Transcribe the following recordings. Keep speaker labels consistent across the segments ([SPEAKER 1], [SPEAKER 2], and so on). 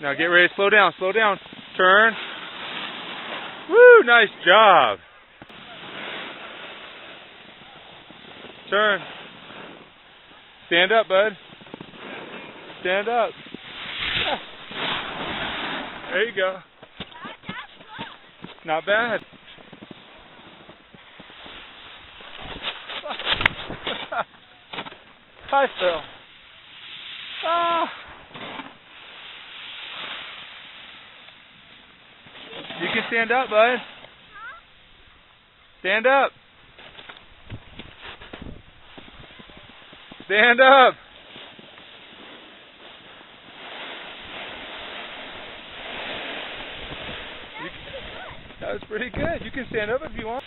[SPEAKER 1] Now get ready to slow down. Slow down. Turn. Woo! Nice job. Turn. Stand up, bud. Stand up. There you go. Not bad. Hi, Phil. Ah. You can stand up, bud. Stand up. Stand up. That was pretty good. You can stand up if you want.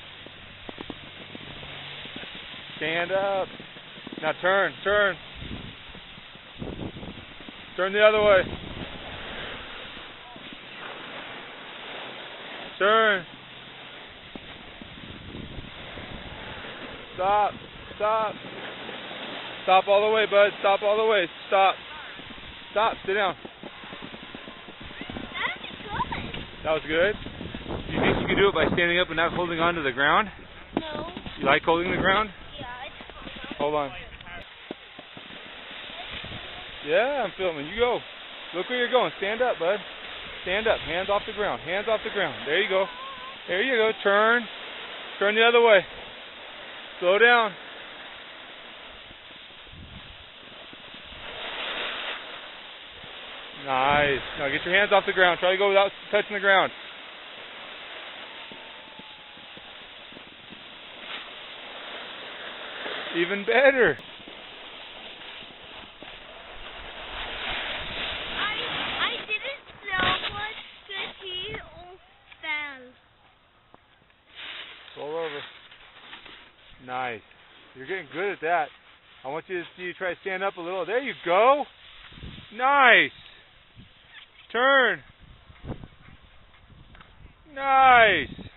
[SPEAKER 1] Stand up. Now turn, turn. Turn the other way. Turn. Stop. Stop. Stop all the way, bud. Stop all the way. Stop. Stop. Sit down. That was good. Do you think you can do it by standing up and not holding on to the ground?
[SPEAKER 2] No.
[SPEAKER 1] You like holding the ground?
[SPEAKER 2] Yeah.
[SPEAKER 1] Hold on. Yeah, I'm filming. You go. Look where you're going. Stand up, bud. Stand up. Hands off the ground. Hands off the ground. There you go. There you go. Turn. Turn the other way. Slow down. Nice. Now get your hands off the ground. Try to go without touching the ground. Even better.
[SPEAKER 2] I didn't know what the he fell.
[SPEAKER 1] Roll over. Nice. You're getting good at that. I want you to see you try to stand up a little. There you go. Nice. Turn. Nice.